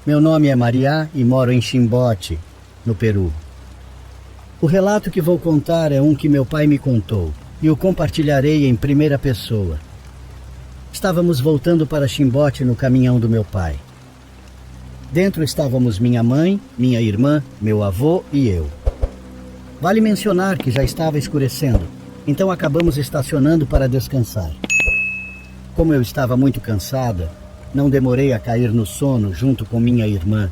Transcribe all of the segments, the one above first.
Meu nome é Mariá e moro em Chimbote, no Peru. O relato que vou contar é um que meu pai me contou e o compartilharei em primeira pessoa. Estávamos voltando para Chimbote no caminhão do meu pai. Dentro estávamos minha mãe, minha irmã, meu avô e eu. Vale mencionar que já estava escurecendo, então acabamos estacionando para descansar. Como eu estava muito cansada, não demorei a cair no sono junto com minha irmã,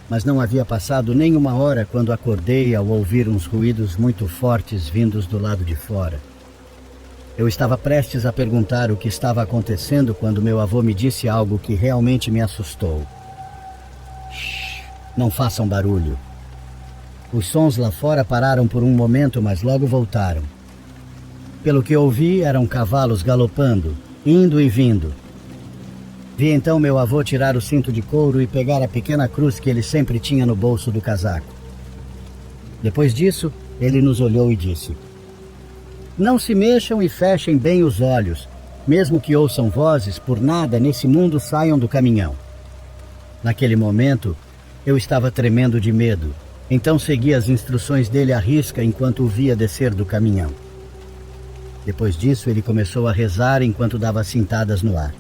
mas não havia passado nem uma hora quando acordei ao ouvir uns ruídos muito fortes vindos do lado de fora. Eu estava prestes a perguntar o que estava acontecendo quando meu avô me disse algo que realmente me assustou. Shhh, não façam barulho. Os sons lá fora pararam por um momento, mas logo voltaram. Pelo que ouvi, eram cavalos galopando, indo e vindo. Vi então meu avô tirar o cinto de couro e pegar a pequena cruz que ele sempre tinha no bolso do casaco. Depois disso, ele nos olhou e disse: "Não se mexam e fechem bem os olhos. Mesmo que ouçam vozes, por nada nesse mundo saiam do caminhão." Naquele momento, eu estava tremendo de medo. Então segui as instruções dele à risca enquanto o via descer do caminhão. Depois disso, ele começou a rezar enquanto dava cintadas no ar.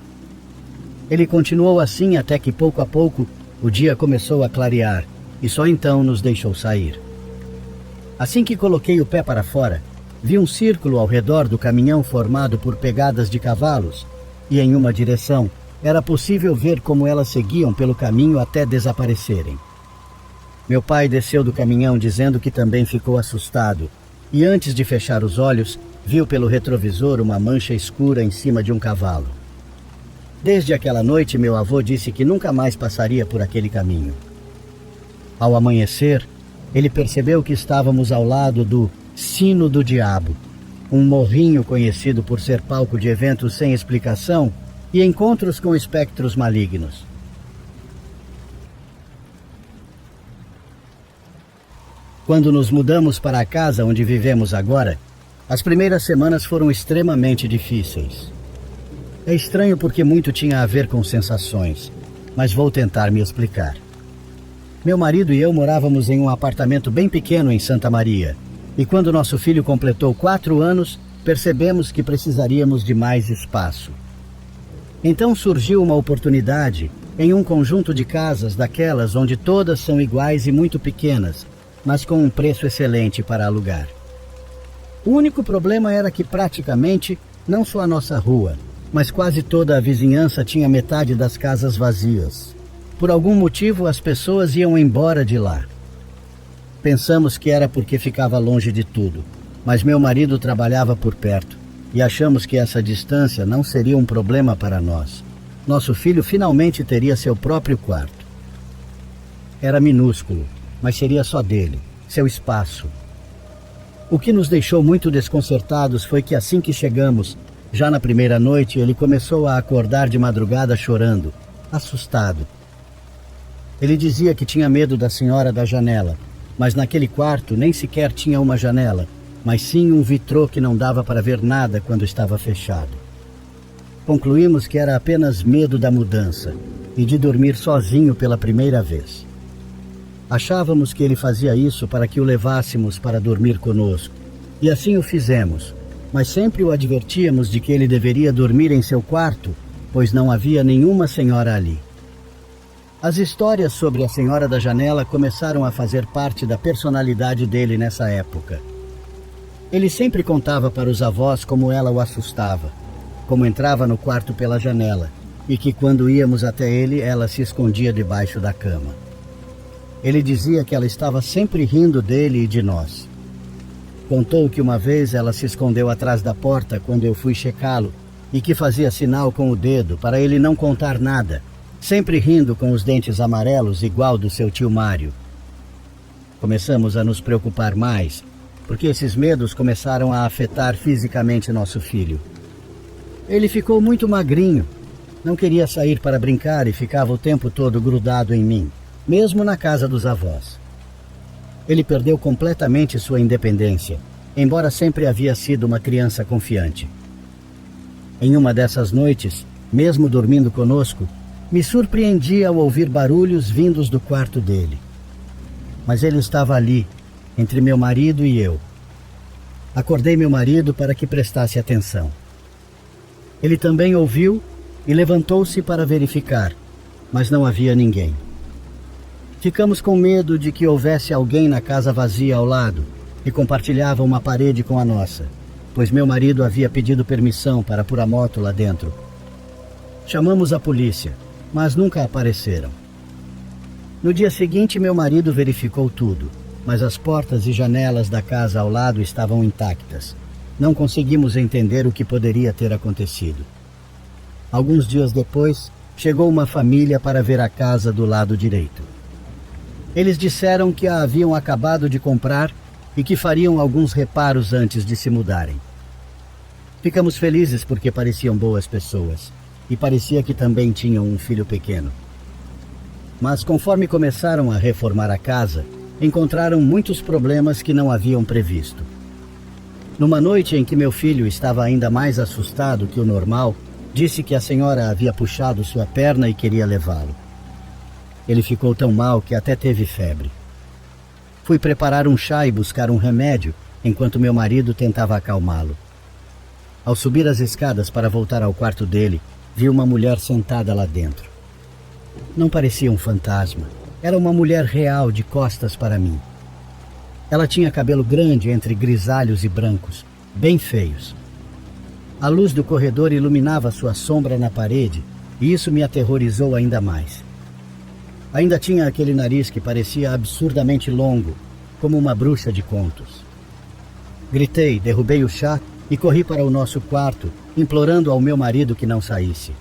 Ele continuou assim até que, pouco a pouco, o dia começou a clarear e só então nos deixou sair. Assim que coloquei o pé para fora, vi um círculo ao redor do caminhão formado por pegadas de cavalos e, em uma direção, era possível ver como elas seguiam pelo caminho até desaparecerem. Meu pai desceu do caminhão dizendo que também ficou assustado e, antes de fechar os olhos, viu pelo retrovisor uma mancha escura em cima de um cavalo. Desde aquela noite, meu avô disse que nunca mais passaria por aquele caminho. Ao amanhecer, ele percebeu que estávamos ao lado do Sino do Diabo, um morrinho conhecido por ser palco de eventos sem explicação e encontros com espectros malignos. Quando nos mudamos para a casa onde vivemos agora, as primeiras semanas foram extremamente difíceis. É estranho porque muito tinha a ver com sensações, mas vou tentar me explicar. Meu marido e eu morávamos em um apartamento bem pequeno em Santa Maria, e quando nosso filho completou 4 anos, percebemos que precisaríamos de mais espaço. Então surgiu uma oportunidade em um conjunto de casas daquelas onde todas são iguais e muito pequenas, mas com um preço excelente para alugar. O único problema era que praticamente, não só a nossa rua, mas quase toda a vizinhança tinha metade das casas vazias. Por algum motivo, as pessoas iam embora de lá. Pensamos que era porque ficava longe de tudo, mas meu marido trabalhava por perto e achamos que essa distância não seria um problema para nós. Nosso filho finalmente teria seu próprio quarto. Era minúsculo, mas seria só dele, seu espaço. O que nos deixou muito desconcertados foi que assim que chegamos, já na primeira noite, ele começou a acordar de madrugada chorando, assustado. Ele dizia que tinha medo da senhora da janela, mas naquele quarto nem sequer tinha uma janela, mas sim um vitrô que não dava para ver nada quando estava fechado. Concluímos que era apenas medo da mudança e de dormir sozinho pela primeira vez. Achávamos que ele fazia isso para que o levássemos para dormir conosco, e assim o fizemos, mas sempre o advertíamos de que ele deveria dormir em seu quarto, pois não havia nenhuma senhora ali. As histórias sobre a senhora da janela começaram a fazer parte da personalidade dele nessa época. Ele sempre contava para os avós como ela o assustava, como entrava no quarto pela janela, e que quando íamos até ele, ela se escondia debaixo da cama. Ele dizia que ela estava sempre rindo dele e de nós. Contou que uma vez ela se escondeu atrás da porta quando eu fui checá-lo e que fazia sinal com o dedo para ele não contar nada, sempre rindo com os dentes amarelos igual do seu tio Mário. Começamos a nos preocupar mais, porque esses medos começaram a afetar fisicamente nosso filho. Ele ficou muito magrinho, não queria sair para brincar e ficava o tempo todo grudado em mim, mesmo na casa dos avós. Ele perdeu completamente sua independência, embora sempre havia sido uma criança confiante. Em uma dessas noites, mesmo dormindo conosco, Me surpreendi ao ouvir barulhos vindos do quarto dele. Mas ele estava ali, entre meu marido e eu. Acordei meu marido para que prestasse atenção. Ele também ouviu e levantou-se para verificar, mas não havia ninguém. Ficamos com medo de que houvesse alguém na casa vazia ao lado, que compartilhava uma parede com a nossa, pois meu marido havia pedido permissão para pôr a moto lá dentro. Chamamos a polícia, mas nunca apareceram. No dia seguinte, meu marido verificou tudo, mas as portas e janelas da casa ao lado estavam intactas. Não conseguimos entender o que poderia ter acontecido. Alguns dias depois, chegou uma família para ver a casa do lado direito. Eles disseram que a haviam acabado de comprar e que fariam alguns reparos antes de se mudarem. Ficamos felizes porque pareciam boas pessoas e parecia que também tinham um filho pequeno. Mas conforme começaram a reformar a casa, encontraram muitos problemas que não haviam previsto. Numa noite em que meu filho estava ainda mais assustado que o normal, disse que a senhora havia puxado sua perna e queria levá-lo. Ele ficou tão mal que até teve febre. Fui preparar um chá e buscar um remédio, enquanto meu marido tentava acalmá-lo. Ao subir as escadas para voltar ao quarto dele, vi uma mulher sentada lá dentro. Não parecia um fantasma. Era uma mulher real de costas para mim. Ela tinha cabelo grande entre grisalhos e brancos, bem feios. A luz do corredor iluminava sua sombra na parede, e isso me aterrorizou ainda mais. Ainda tinha aquele nariz que parecia absurdamente longo, como uma bruxa de contos. Gritei, derrubei o chá e corri para o nosso quarto, implorando ao meu marido que não saísse.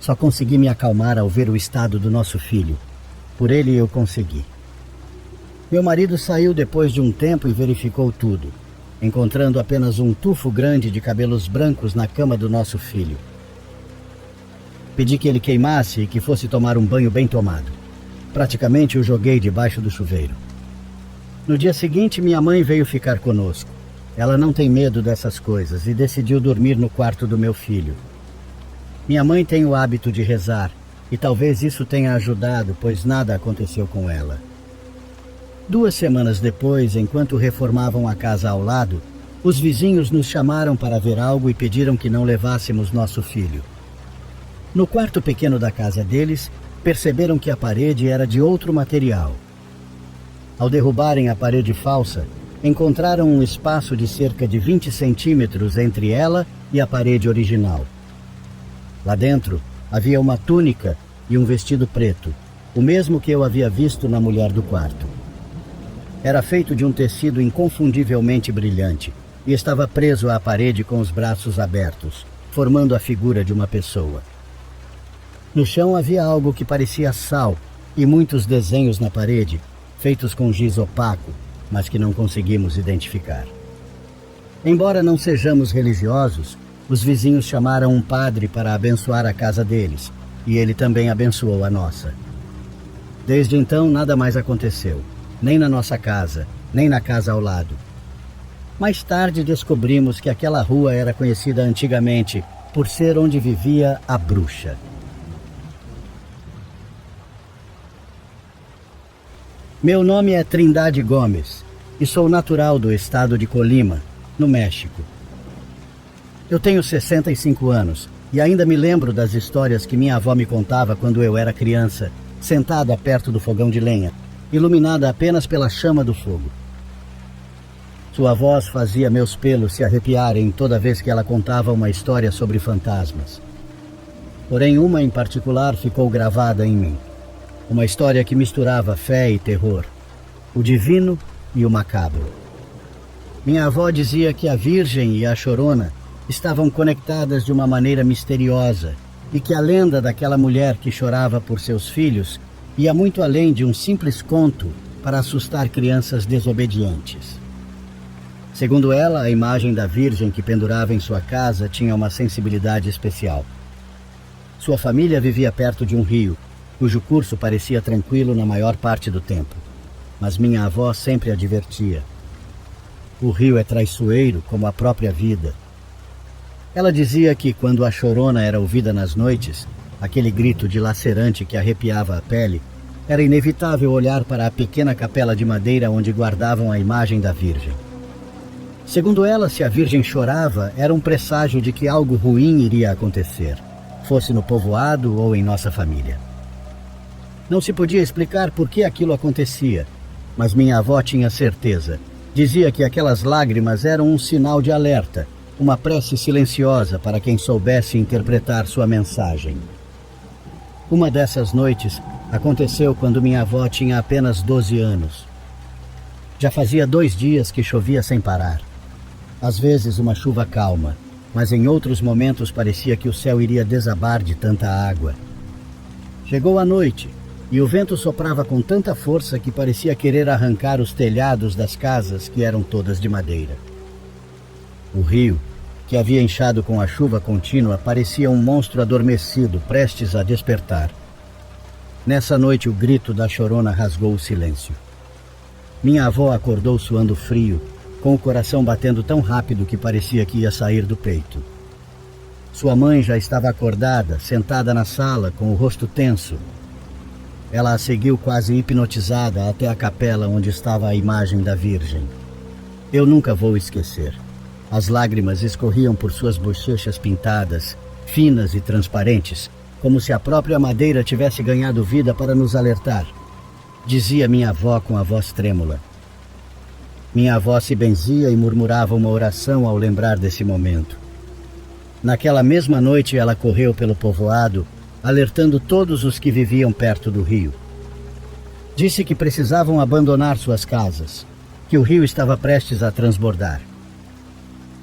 Só consegui me acalmar ao ver o estado do nosso filho. Por ele eu consegui. Meu marido saiu depois de um tempo e verificou tudo, encontrando apenas um tufo grande de cabelos brancos na cama do nosso filho. Pedi que ele queimasse e que fosse tomar um banho bem tomado. Praticamente o joguei debaixo do chuveiro. No dia seguinte, minha mãe veio ficar conosco. Ela não tem medo dessas coisas e decidiu dormir no quarto do meu filho. Minha mãe tem o hábito de rezar e talvez isso tenha ajudado, pois nada aconteceu com ela. 2 semanas depois, enquanto reformavam a casa ao lado, os vizinhos nos chamaram para ver algo e pediram que não levássemos nosso filho. No quarto pequeno da casa deles, perceberam que a parede era de outro material. Ao derrubarem a parede falsa, encontraram um espaço de cerca de 20 centímetros entre ela e a parede original. Lá dentro, havia uma túnica e um vestido preto, o mesmo que eu havia visto na mulher do quarto. Era feito de um tecido inconfundivelmente brilhante e estava preso à parede com os braços abertos, formando a figura de uma pessoa. No chão havia algo que parecia sal e muitos desenhos na parede, feitos com giz opaco, mas que não conseguimos identificar. Embora não sejamos religiosos, os vizinhos chamaram um padre para abençoar a casa deles, e ele também abençoou a nossa. Desde então, nada mais aconteceu, nem na nossa casa, nem na casa ao lado. Mais tarde descobrimos que aquela rua era conhecida antigamente por ser onde vivia a bruxa. Meu nome é Trindade Gomes e sou natural do estado de Colima, no México. Eu tenho 65 anos e ainda me lembro das histórias que minha avó me contava quando eu era criança, sentada perto do fogão de lenha, iluminada apenas pela chama do fogo. Sua voz fazia meus pelos se arrepiarem toda vez que ela contava uma história sobre fantasmas. Porém, uma em particular ficou gravada em mim. Uma história que misturava fé e terror, o divino e o macabro. Minha avó dizia que a Virgem e a Chorona estavam conectadas de uma maneira misteriosa e que a lenda daquela mulher que chorava por seus filhos ia muito além de um simples conto para assustar crianças desobedientes. Segundo ela, a imagem da Virgem que pendurava em sua casa tinha uma sensibilidade especial. Sua família vivia perto de um rio, cujo curso parecia tranquilo na maior parte do tempo. Mas minha avó sempre advertia: o rio é traiçoeiro como a própria vida. Ela dizia que quando a Chorona era ouvida nas noites, aquele grito dilacerante que arrepiava a pele, era inevitável olhar para a pequena capela de madeira onde guardavam a imagem da Virgem. Segundo ela, se a Virgem chorava, era um presságio de que algo ruim iria acontecer, fosse no povoado ou em nossa família. Não se podia explicar por que aquilo acontecia, mas minha avó tinha certeza. Dizia que aquelas lágrimas eram um sinal de alerta, uma prece silenciosa para quem soubesse interpretar sua mensagem. Uma dessas noites aconteceu quando minha avó tinha apenas 12 anos. Já fazia 2 dias que chovia sem parar. Às vezes uma chuva calma, mas em outros momentos parecia que o céu iria desabar de tanta água. Chegou a noite e o vento soprava com tanta força que parecia querer arrancar os telhados das casas, que eram todas de madeira. O rio, que havia inchado com a chuva contínua, parecia um monstro adormecido, prestes a despertar. Nessa noite o grito da chorona rasgou o silêncio. Minha avó acordou suando frio, com o coração batendo tão rápido que parecia que ia sair do peito. Sua mãe já estava acordada, sentada na sala, com o rosto tenso. Ela a seguiu quase hipnotizada até a capela onde estava a imagem da Virgem. Eu nunca vou esquecer. As lágrimas escorriam por suas bochechas pintadas, finas e transparentes, como se a própria madeira tivesse ganhado vida para nos alertar. Dizia minha avó com a voz trêmula. Minha avó se benzia e murmurava uma oração ao lembrar desse momento. Naquela mesma noite ela correu pelo povoado, alertando todos os que viviam perto do rio. Disse que precisavam abandonar suas casas, que o rio estava prestes a transbordar.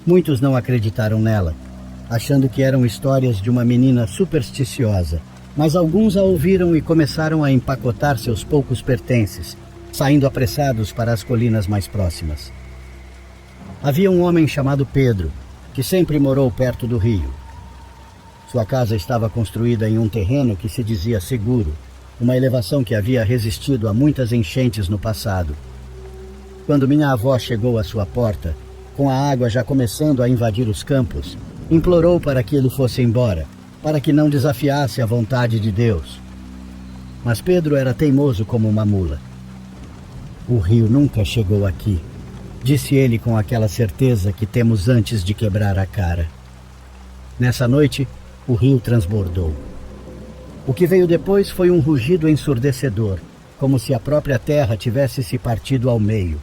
Muitos não acreditaram nela, achando que eram histórias de uma menina supersticiosa, mas alguns a ouviram e começaram a empacotar seus poucos pertences, saindo apressados para as colinas mais próximas. Havia um homem chamado Pedro, que sempre morou perto do rio. Sua casa estava construída em um terreno que se dizia seguro, uma elevação que havia resistido a muitas enchentes no passado. Quando minha avó chegou à sua porta, com a água já começando a invadir os campos, implorou para que ele fosse embora, para que não desafiasse a vontade de Deus. Mas Pedro era teimoso como uma mula. O rio nunca chegou aqui, disse ele com aquela certeza que temos antes de quebrar a cara. Nessa noite, o rio transbordou. O que veio depois foi um rugido ensurdecedor, como se a própria terra tivesse se partido ao meio.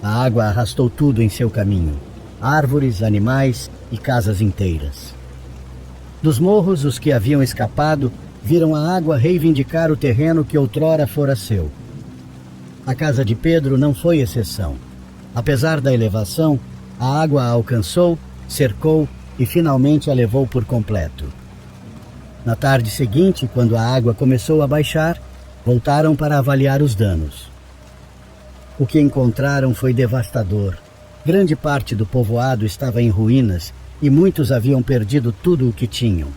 A água arrastou tudo em seu caminho, árvores, animais e casas inteiras. Dos morros, os que haviam escapado viram a água reivindicar o terreno que outrora fora seu. A casa de Pedro não foi exceção. Apesar da elevação, a água a alcançou, cercou e finalmente a levou por completo. Na tarde seguinte, quando a água começou a baixar, voltaram para avaliar os danos. O que encontraram foi devastador. Grande parte do povoado estava em ruínas e muitos haviam perdido tudo o que tinham.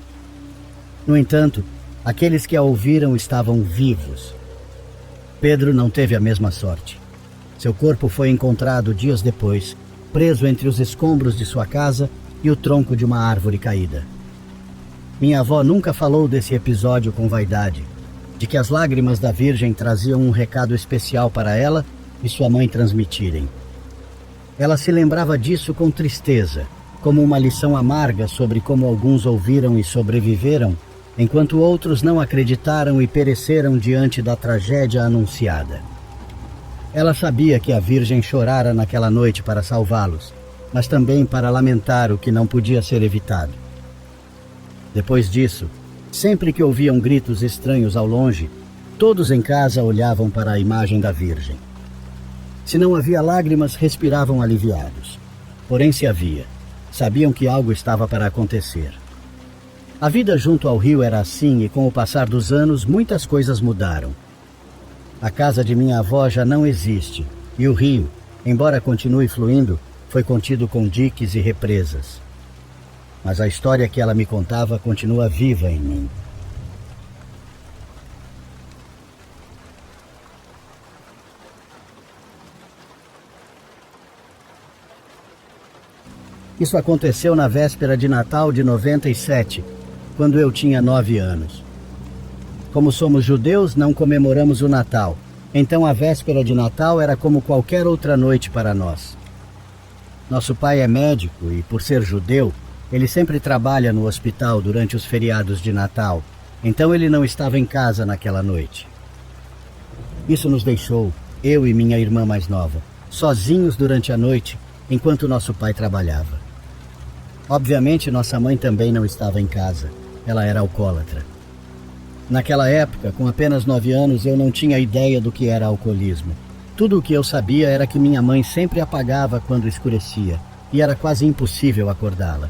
No entanto, aqueles que a ouviram estavam vivos. Pedro não teve a mesma sorte. Seu corpo foi encontrado dias depois, preso entre os escombros de sua casa e o tronco de uma árvore caída. Minha avó nunca falou desse episódio com vaidade, de que as lágrimas da Virgem traziam um recado especial para ela e sua mãe transmitirem. Ela se lembrava disso com tristeza, como uma lição amarga sobre como alguns ouviram e sobreviveram, enquanto outros não acreditaram e pereceram diante da tragédia anunciada. Ela sabia que a Virgem chorara naquela noite para salvá-los, mas também para lamentar o que não podia ser evitado. Depois disso, sempre que ouviam gritos estranhos ao longe, todos em casa olhavam para a imagem da Virgem. Se não havia lágrimas, respiravam aliviados. Porém, se havia, sabiam que algo estava para acontecer. A vida junto ao rio era assim e, com o passar dos anos, muitas coisas mudaram. A casa de minha avó já não existe e o rio, embora continue fluindo, foi contido com diques e represas. Mas a história que ela me contava continua viva em mim. Isso aconteceu na véspera de Natal de 97, quando eu tinha 9 anos. Como somos judeus, não comemoramos o Natal, então a véspera de Natal era como qualquer outra noite para nós. Nosso pai é médico e, por ser judeu, ele sempre trabalha no hospital durante os feriados de Natal, então ele não estava em casa naquela noite. Isso nos deixou, eu e minha irmã mais nova, sozinhos durante a noite, enquanto nosso pai trabalhava. Obviamente, nossa mãe também não estava em casa. Ela era alcoólatra. Naquela época, com apenas 9 anos, eu não tinha ideia do que era alcoolismo. Tudo o que eu sabia era que minha mãe sempre apagava quando escurecia, e era quase impossível acordá-la.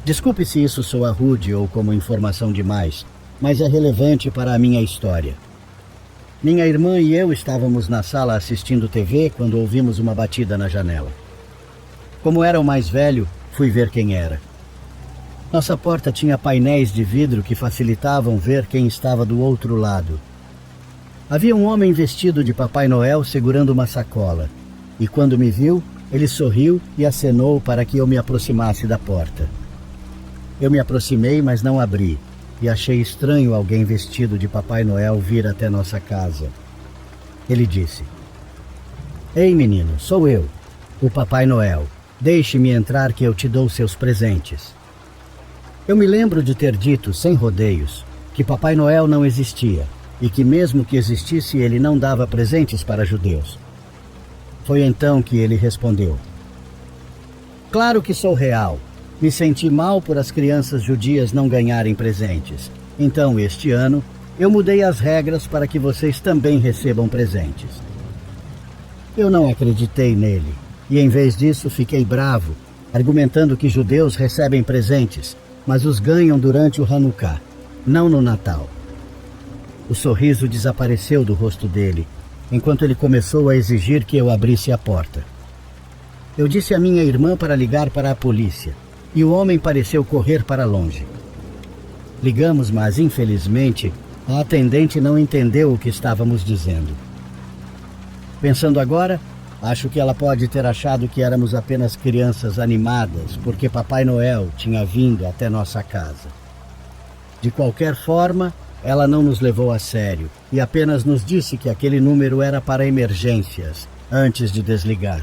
Desculpe se isso soa rude ou como informação demais, mas é relevante para a minha história. Minha irmã e eu estávamos na sala assistindo TV quando ouvimos uma batida na janela. Como era o mais velho, fui ver quem era. Nossa porta tinha painéis de vidro que facilitavam ver quem estava do outro lado. Havia um homem vestido de Papai Noel segurando uma sacola, e quando me viu, ele sorriu e acenou para que eu me aproximasse da porta. Eu me aproximei, mas não abri, e achei estranho alguém vestido de Papai Noel vir até nossa casa. Ele disse: "Ei, menino, sou eu, o Papai Noel. Deixe-me entrar que eu te dou seus presentes." Eu me lembro de ter dito, sem rodeios, que Papai Noel não existia e que mesmo que existisse ele não dava presentes para judeus. Foi então que ele respondeu: "Claro que sou real. Me senti mal por as crianças judias não ganharem presentes. Então, este ano, eu mudei as regras para que vocês também recebam presentes." Eu não acreditei nele e, em vez disso, fiquei bravo, argumentando que judeus recebem presentes, mas os ganham durante o Hanukkah, não no Natal. O sorriso desapareceu do rosto dele, enquanto ele começou a exigir que eu abrisse a porta. Eu disse à minha irmã para ligar para a polícia, e o homem pareceu correr para longe. Ligamos, mas infelizmente, a atendente não entendeu o que estávamos dizendo. Pensando agora, acho que ela pode ter achado que éramos apenas crianças animadas, porque Papai Noel tinha vindo até nossa casa. De qualquer forma, ela não nos levou a sério e apenas nos disse que aquele número era para emergências, antes de desligar.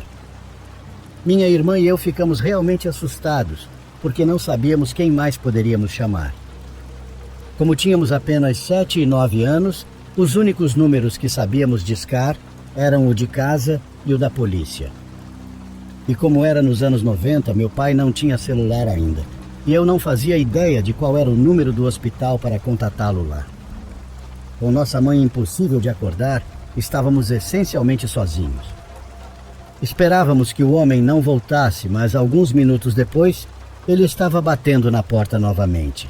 Minha irmã e eu ficamos realmente assustados, porque não sabíamos quem mais poderíamos chamar. Como tínhamos apenas 7 e 9 anos, os únicos números que sabíamos discar eram o de casa e o da polícia. E como era nos anos 90, meu pai não tinha celular ainda, e eu não fazia ideia de qual era o número do hospital para contatá-lo lá. Com nossa mãe impossível de acordar, estávamos essencialmente sozinhos. Esperávamos que o homem não voltasse, mas alguns minutos depois, ele estava batendo na porta novamente.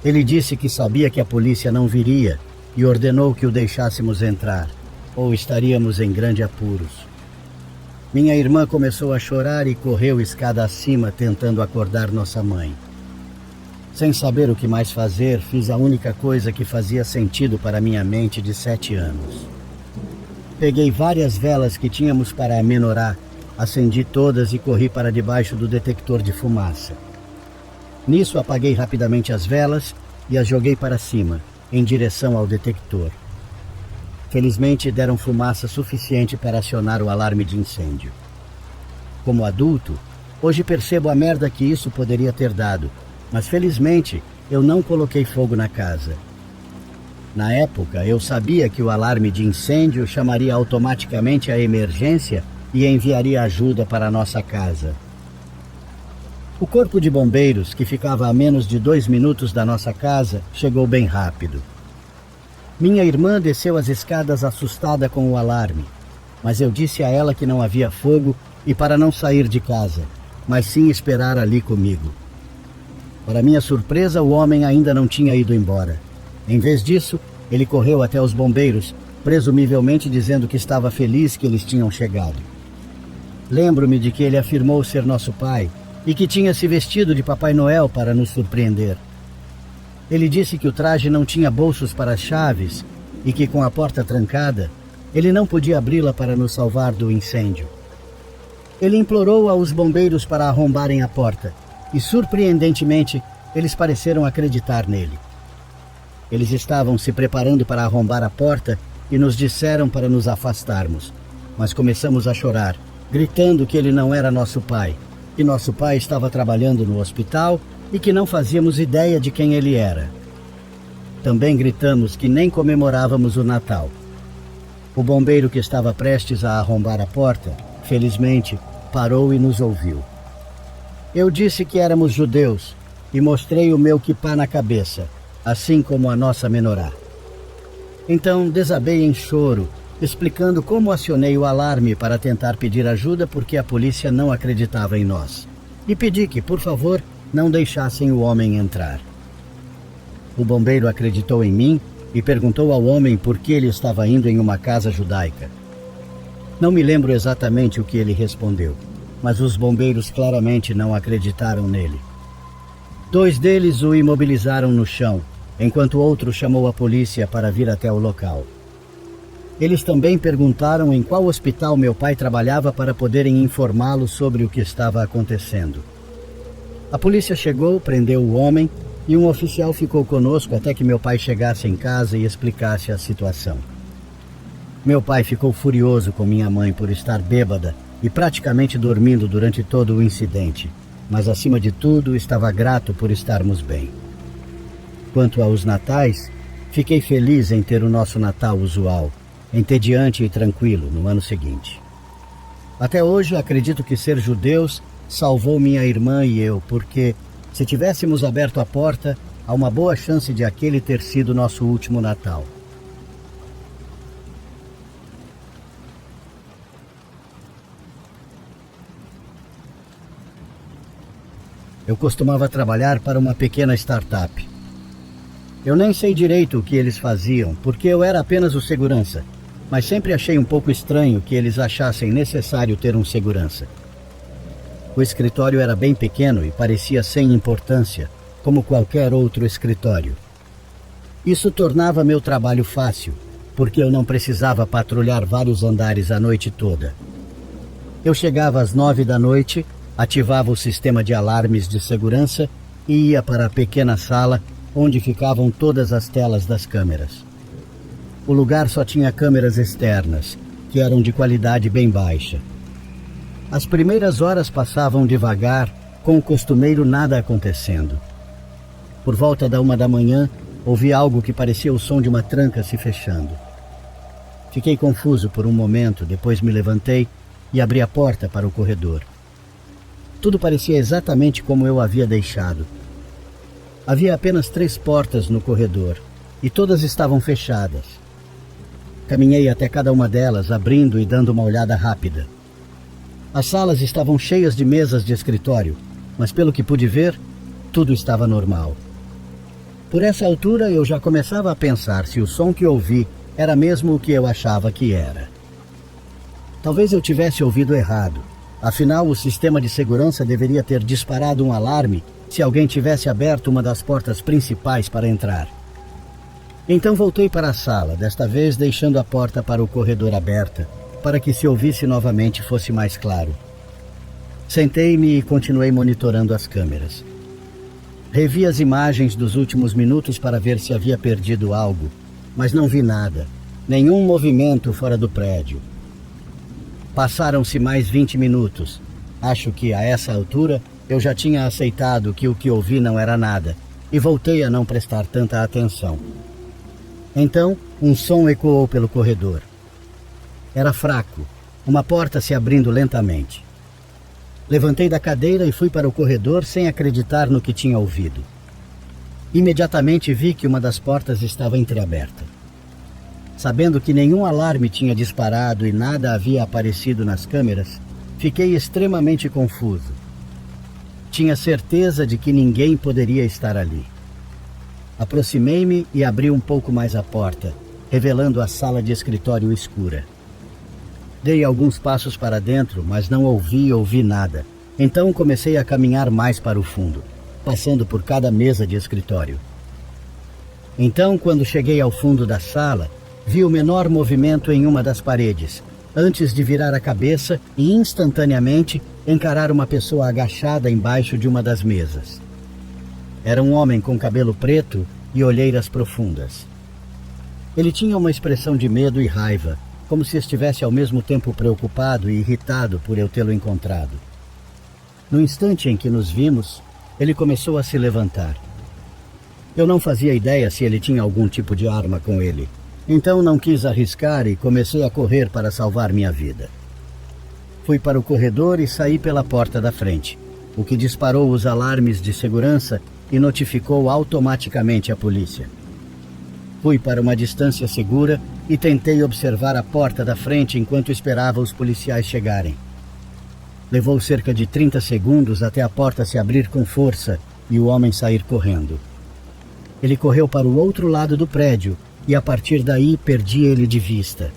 Ele disse que sabia que a polícia não viria e ordenou que o deixássemos entrar, ou estaríamos em grande apuros. Minha irmã começou a chorar e correu escada acima tentando acordar nossa mãe. Sem saber o que mais fazer, fiz a única coisa que fazia sentido para minha mente de 7 anos. Peguei várias velas que tínhamos para a menorá, acendi todas e corri para debaixo do detector de fumaça. Nisso apaguei rapidamente as velas e as joguei para cima, em direção ao detector. Felizmente deram fumaça suficiente para acionar o alarme de incêndio. Como adulto, hoje percebo a merda que isso poderia ter dado, mas felizmente eu não coloquei fogo na casa. Na época, eu sabia que o alarme de incêndio chamaria automaticamente a emergência e enviaria ajuda para a nossa casa. O corpo de bombeiros, que ficava a menos de 2 minutos da nossa casa, chegou bem rápido. Minha irmã desceu as escadas assustada com o alarme, mas eu disse a ela que não havia fogo e para não sair de casa, mas sim esperar ali comigo. Para minha surpresa, o homem ainda não tinha ido embora. Em vez disso, ele correu até os bombeiros, presumivelmente dizendo que estava feliz que eles tinham chegado. Lembro-me de que ele afirmou ser nosso pai e que tinha se vestido de Papai Noel para nos surpreender. Ele disse que o traje não tinha bolsos para as chaves e que, com a porta trancada, ele não podia abri-la para nos salvar do incêndio. Ele implorou aos bombeiros para arrombarem a porta e, surpreendentemente, Eles pareceram acreditar nele. Eles estavam se preparando para arrombar a porta e nos disseram para nos afastarmos. Mas começamos a chorar, gritando que ele não era nosso pai, que nosso pai estava trabalhando no hospital e que não fazíamos ideia de quem ele era. Também gritamos que nem comemorávamos o Natal. O bombeiro que estava prestes a arrombar a porta, felizmente, parou e nos ouviu. Eu disse que éramos judeus e mostrei o meu quipá na cabeça, assim como a nossa menorá. Então desabei em choro, explicando como acionei o alarme para tentar pedir ajuda porque a polícia não acreditava em nós. E pedi que, por favor, não deixassem o homem entrar. O bombeiro acreditou em mim e perguntou ao homem por que ele estava indo em uma casa judaica. Não me lembro exatamente o que ele respondeu, mas os bombeiros claramente não acreditaram nele. 2 deles o imobilizaram no chão, enquanto outro chamou a polícia para vir até o local. Eles também perguntaram em qual hospital meu pai trabalhava para poderem informá-lo sobre o que estava acontecendo. A polícia chegou, prendeu o homem e um oficial ficou conosco até que meu pai chegasse em casa e explicasse a situação. Meu pai ficou furioso com minha mãe por estar bêbada e praticamente dormindo durante todo o incidente, mas acima de tudo estava grato por estarmos bem. Quanto aos natais, fiquei feliz em ter o nosso Natal usual, entediante e tranquilo no ano seguinte. Até hoje acredito que ser judeus salvou minha irmã e eu, porque se tivéssemos aberto a porta, há uma boa chance de aquele ter sido nosso último Natal. Eu costumava trabalhar para uma pequena startup. Eu nem sei direito o que eles faziam, porque eu era apenas o segurança, mas sempre achei um pouco estranho que eles achassem necessário ter um segurança. O escritório era bem pequeno e parecia sem importância, como qualquer outro escritório. Isso tornava meu trabalho fácil, porque eu não precisava patrulhar vários andares a noite toda. Eu chegava às 9 da noite, ativava o sistema de alarmes de segurança e ia para a pequena sala onde ficavam todas as telas das câmeras. O lugar só tinha câmeras externas, que eram de qualidade bem baixa. As primeiras horas passavam devagar, com o costumeiro nada acontecendo. Por volta da 1 da manhã, ouvi algo que parecia o som de uma tranca se fechando. Fiquei confuso por um momento, depois me levantei e abri a porta para o corredor. Tudo parecia exatamente como eu havia deixado. Havia apenas 3 portas no corredor, e todas estavam fechadas. Caminhei até cada uma delas, abrindo e dando uma olhada rápida. As salas estavam cheias de mesas de escritório, mas pelo que pude ver, tudo estava normal. Por essa altura eu já começava a pensar se o som que ouvi era mesmo o que eu achava que era. Talvez eu tivesse ouvido errado. Afinal, o sistema de segurança deveria ter disparado um alarme se alguém tivesse aberto uma das portas principais para entrar. Então voltei para a sala, desta vez deixando a porta para o corredor aberta, para que se ouvisse novamente fosse mais claro. Sentei-me e continuei monitorando as câmeras. Revi as imagens dos últimos minutos para ver se havia perdido algo, mas não vi nada, nenhum movimento fora do prédio. Passaram-se mais 20 minutos. Acho que, a essa altura, eu já tinha aceitado que o que ouvi não era nada, e voltei a não prestar tanta atenção. Então, um som ecoou pelo corredor. Era fraco, uma porta se abrindo lentamente. Levantei da cadeira e fui para o corredor sem acreditar no que tinha ouvido. Imediatamente vi que uma das portas estava entreaberta. Sabendo que nenhum alarme tinha disparado e nada havia aparecido nas câmeras, fiquei extremamente confuso. Tinha certeza de que ninguém poderia estar ali. Aproximei-me e abri um pouco mais a porta, revelando a sala de escritório escura. Dei alguns passos para dentro, mas não ouvi nada. Então comecei a caminhar mais para o fundo, passando por cada mesa de escritório. Então, quando cheguei ao fundo da sala, vi o menor movimento em uma das paredes, antes de virar a cabeça e instantaneamente encarar uma pessoa agachada embaixo de uma das mesas. Era um homem com cabelo preto e olheiras profundas. Ele tinha uma expressão de medo e raiva, como se estivesse ao mesmo tempo preocupado e irritado por eu tê-lo encontrado. No instante em que nos vimos, ele começou a se levantar. Eu não fazia ideia se ele tinha algum tipo de arma com ele, então não quis arriscar e comecei a correr para salvar minha vida. Fui para o corredor e saí pela porta da frente, o que disparou os alarmes de segurança e notificou automaticamente a polícia. Fui para uma distância segura e tentei observar a porta da frente enquanto esperava os policiais chegarem. Levou cerca de 30 segundos até a porta se abrir com força e o homem sair correndo. Ele correu para o outro lado do prédio e a partir daí perdi ele de vista.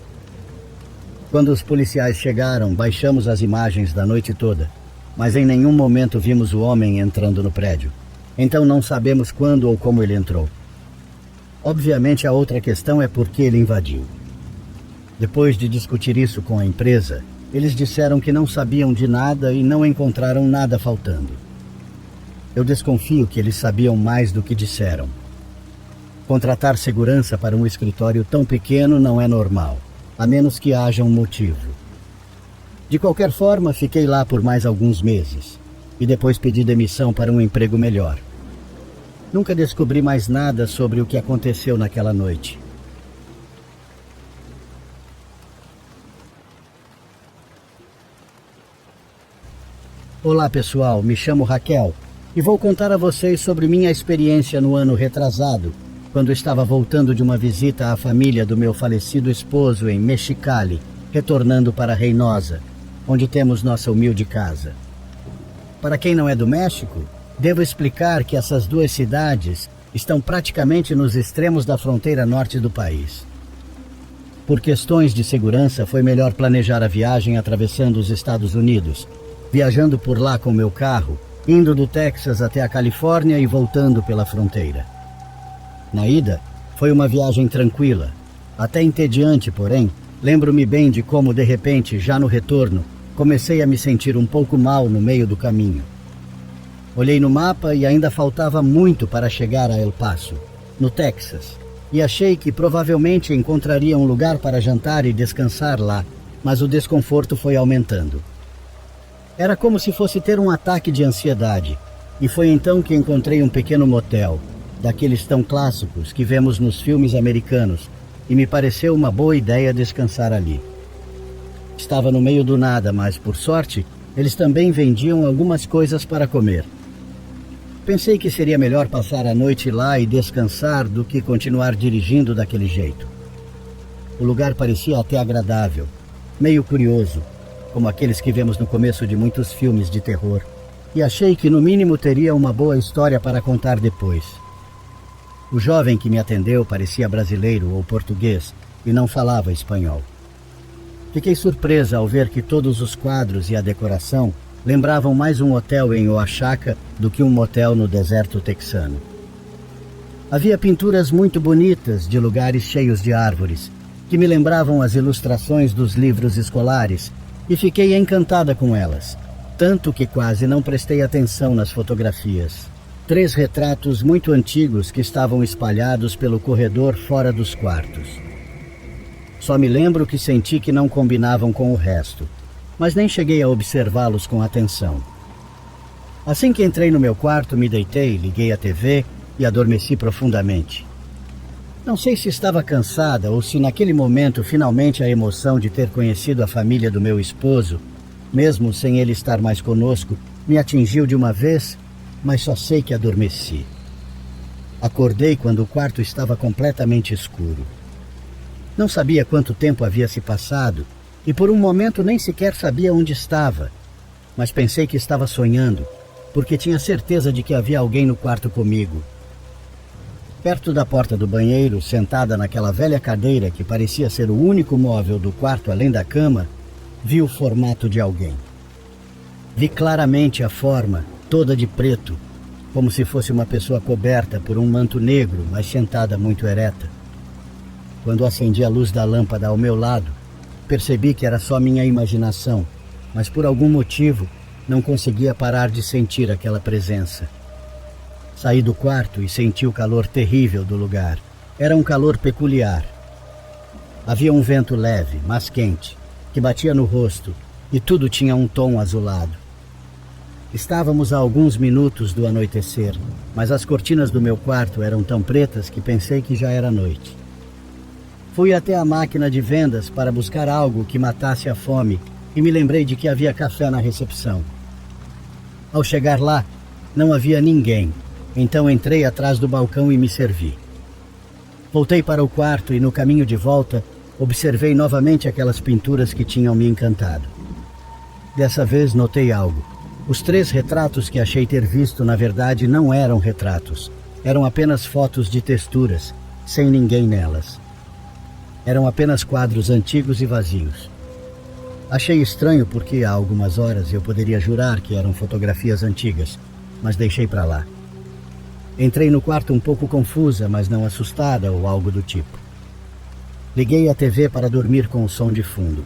Quando os policiais chegaram, baixamos as imagens da noite toda, mas em nenhum momento vimos o homem entrando no prédio. Então não sabemos quando ou como ele entrou. Obviamente a outra questão é por que ele invadiu. Depois de discutir isso com a empresa, eles disseram que não sabiam de nada e não encontraram nada faltando. Eu desconfio que eles sabiam mais do que disseram. Contratar segurança para um escritório tão pequeno não é normal, a menos que haja um motivo. De qualquer forma, fiquei lá por mais alguns meses e depois pedi demissão para um emprego melhor. Nunca descobri mais nada sobre o que aconteceu naquela noite. Olá pessoal, me chamo Raquel e vou contar a vocês sobre minha experiência no ano retrasado, quando estava voltando de uma visita à família do meu falecido esposo em Mexicali, retornando para Reynosa, onde temos nossa humilde casa. Para quem não é do México, devo explicar que essas duas cidades estão praticamente nos extremos da fronteira norte do país. Por questões de segurança, foi melhor planejar a viagem atravessando os Estados Unidos, viajando por lá com meu carro, indo do Texas até a Califórnia e voltando pela fronteira. Na ida, foi uma viagem tranquila, até entediante, porém, lembro-me bem de como, de repente, já no retorno, comecei a me sentir um pouco mal no meio do caminho. Olhei no mapa e ainda faltava muito para chegar a El Paso, no Texas, e achei que provavelmente encontraria um lugar para jantar e descansar lá, mas o desconforto foi aumentando. Era como se fosse ter um ataque de ansiedade, e foi então que encontrei um pequeno motel, daqueles tão clássicos que vemos nos filmes americanos, e me pareceu uma boa ideia descansar ali. Estava no meio do nada, mas, por sorte, eles também vendiam algumas coisas para comer. Pensei que seria melhor passar a noite lá e descansar do que continuar dirigindo daquele jeito. O lugar parecia até agradável, meio curioso, como aqueles que vemos no começo de muitos filmes de terror, e achei que no mínimo teria uma boa história para contar depois. O jovem que me atendeu parecia brasileiro ou português e não falava espanhol. Fiquei surpresa ao ver que todos os quadros e a decoração lembravam mais um hotel em Oaxaca do que um motel no deserto texano. Havia pinturas muito bonitas de lugares cheios de árvores, que me lembravam as ilustrações dos livros escolares, e fiquei encantada com elas, tanto que quase não prestei atenção nas fotografias. 3 retratos muito antigos que estavam espalhados pelo corredor fora dos quartos. Só me lembro que senti que não combinavam com o resto, mas nem cheguei a observá-los com atenção. Assim que entrei no meu quarto, me deitei, liguei a TV e adormeci profundamente. Não sei se estava cansada ou se naquele momento finalmente a emoção de ter conhecido a família do meu esposo, mesmo sem ele estar mais conosco, me atingiu de uma vez, mas só sei que adormeci. Acordei quando o quarto estava completamente escuro. Não sabia quanto tempo havia se passado e por um momento nem sequer sabia onde estava, mas pensei que estava sonhando, porque tinha certeza de que havia alguém no quarto comigo. Perto da porta do banheiro, sentada naquela velha cadeira que parecia ser o único móvel do quarto além da cama, vi o formato de alguém. Vi claramente a forma, toda de preto, como se fosse uma pessoa coberta por um manto negro, mas sentada muito ereta. Quando acendi a luz da lâmpada ao meu lado, percebi que era só minha imaginação, mas por algum motivo não conseguia parar de sentir aquela presença. Saí do quarto e senti o calor terrível do lugar. Era um calor peculiar. Havia um vento leve, mas quente, que batia no rosto, e tudo tinha um tom azulado. Estávamos a alguns minutos do anoitecer, mas as cortinas do meu quarto eram tão pretas que pensei que já era noite. Fui até a máquina de vendas para buscar algo que matasse a fome e me lembrei de que havia café na recepção. Ao chegar lá, não havia ninguém, então entrei atrás do balcão e me servi. Voltei para o quarto e no caminho de volta, observei novamente aquelas pinturas que tinham me encantado. Dessa vez notei algo. Os 3 retratos que achei ter visto, na verdade, não eram retratos. Eram apenas fotos de texturas, sem ninguém nelas. Eram apenas quadros antigos e vazios. Achei estranho porque há algumas horas eu poderia jurar que eram fotografias antigas, mas deixei para lá. Entrei no quarto um pouco confusa, mas não assustada ou algo do tipo. Liguei a TV para dormir com o som de fundo.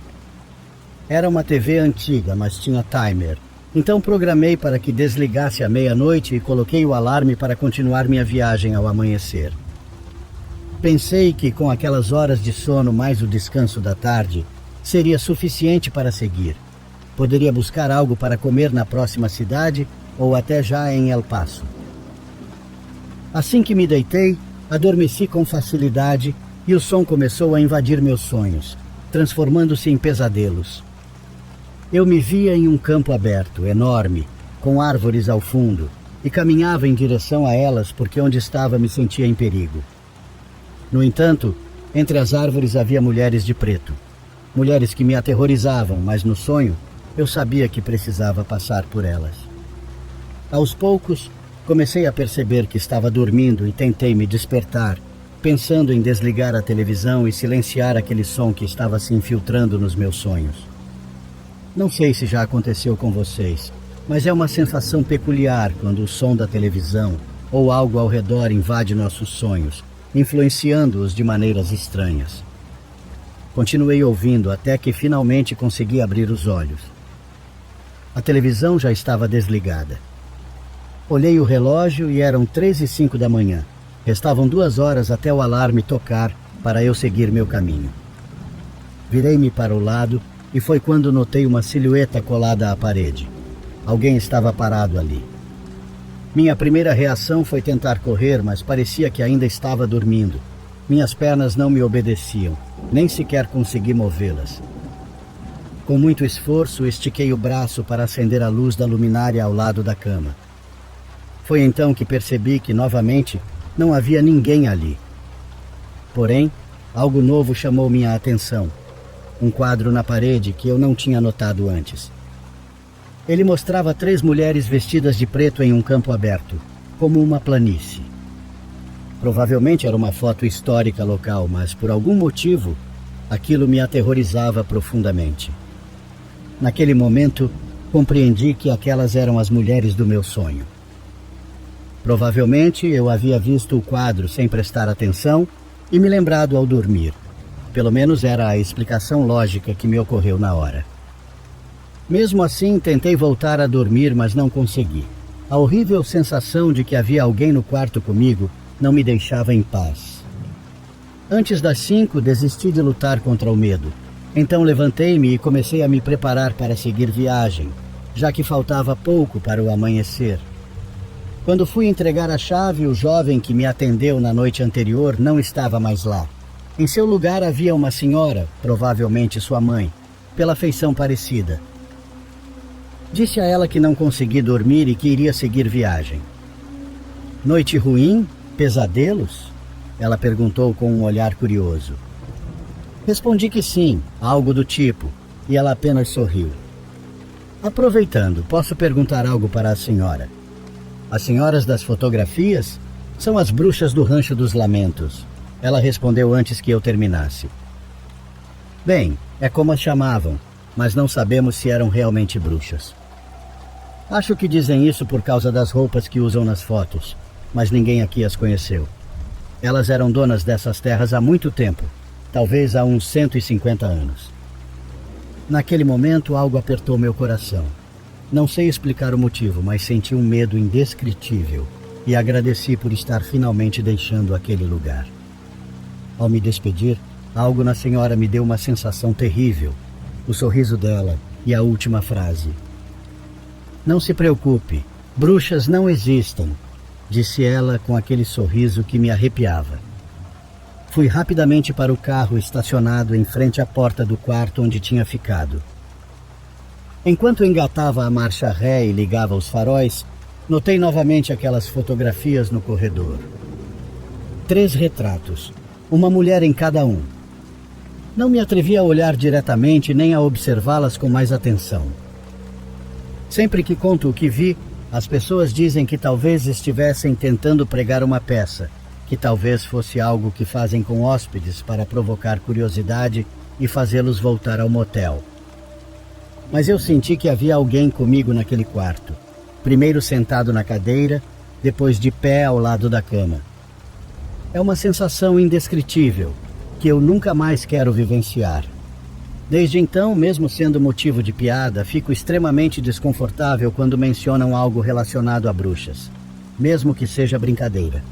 Era uma TV antiga, mas tinha timer. Então programei para que desligasse à meia-noite e coloquei o alarme para continuar minha viagem ao amanhecer. Pensei que com aquelas horas de sono mais o descanso da tarde, seria suficiente para seguir. Poderia buscar algo para comer na próxima cidade ou até já em El Paso. Assim que me deitei, adormeci com facilidade e o som começou a invadir meus sonhos, transformando-se em pesadelos. Eu me via em um campo aberto, enorme, com árvores ao fundo, e caminhava em direção a elas porque onde estava me sentia em perigo. No entanto, entre as árvores havia mulheres de preto. Mulheres que me aterrorizavam, mas no sonho eu sabia que precisava passar por elas. Aos poucos, comecei a perceber que estava dormindo e tentei me despertar, pensando em desligar a televisão e silenciar aquele som que estava se infiltrando nos meus sonhos. Não sei se já aconteceu com vocês, mas é uma sensação peculiar quando o som da televisão ou algo ao redor invade nossos sonhos, influenciando-os de maneiras estranhas. Continuei ouvindo até que finalmente consegui abrir os olhos. A televisão já estava desligada. Olhei o relógio e eram 3:05 da manhã. Restavam 2 horas até o alarme tocar para eu seguir meu caminho. Virei-me para o lado e foi quando notei uma silhueta colada à parede. Alguém estava parado ali. Minha primeira reação foi tentar correr, mas parecia que ainda estava dormindo. Minhas pernas não me obedeciam, nem sequer consegui movê-las. Com muito esforço, estiquei o braço para acender a luz da luminária ao lado da cama. Foi então que percebi que, novamente, não havia ninguém ali. Porém, algo novo chamou minha atenção. Um quadro na parede que eu não tinha notado antes. Ele mostrava 3 mulheres vestidas de preto em um campo aberto, como uma planície. Provavelmente era uma foto histórica local, mas por algum motivo, aquilo me aterrorizava profundamente. Naquele momento, compreendi que aquelas eram as mulheres do meu sonho. Provavelmente eu havia visto o quadro sem prestar atenção e me lembrado ao dormir. Pelo menos era a explicação lógica que me ocorreu na hora. Mesmo assim, tentei voltar a dormir, mas não consegui. A horrível sensação de que havia alguém no quarto comigo não me deixava em paz. Antes das 5, desisti de lutar contra o medo. Então levantei-me e comecei a me preparar para seguir viagem, já que faltava pouco para o amanhecer. Quando fui entregar a chave, o jovem que me atendeu na noite anterior não estava mais lá. Em seu lugar havia uma senhora, provavelmente sua mãe, pela feição parecida. Disse a ela que não consegui dormir e que iria seguir viagem. Noite ruim? Pesadelos? Ela perguntou com um olhar curioso. Respondi que sim, algo do tipo, e ela apenas sorriu. Aproveitando, posso perguntar algo para a senhora? As senhoras das fotografias são as bruxas do Rancho dos Lamentos. Ela respondeu antes que eu terminasse. Bem, é como as chamavam, mas não sabemos se eram realmente bruxas. Acho que dizem isso por causa das roupas que usam nas fotos, mas ninguém aqui as conheceu. Elas eram donas dessas terras há muito tempo, talvez há uns 150 anos. Naquele momento, algo apertou meu coração. Não sei explicar o motivo, mas senti um medo indescritível. e agradeci por estar finalmente deixando aquele lugar. Ao me despedir, algo na senhora me deu uma sensação terrível. O sorriso dela e a última frase. "Não se preocupe, bruxas não existem", disse ela com aquele sorriso que me arrepiava. Fui rapidamente para o carro estacionado em frente à porta do quarto onde tinha ficado. Enquanto engatava a marcha ré e ligava os faróis, notei novamente aquelas fotografias no corredor. 3 retratos, uma mulher em cada um. Não me atrevi a olhar diretamente nem a observá-las com mais atenção. Sempre que conto o que vi, as pessoas dizem que talvez estivessem tentando pregar uma peça, que talvez fosse algo que fazem com hóspedes para provocar curiosidade e fazê-los voltar ao motel. Mas eu senti que havia alguém comigo naquele quarto, primeiro sentado na cadeira, depois de pé ao lado da cama. É uma sensação indescritível, que eu nunca mais quero vivenciar. Desde então, mesmo sendo motivo de piada, fico extremamente desconfortável quando mencionam algo relacionado a bruxas, mesmo que seja brincadeira.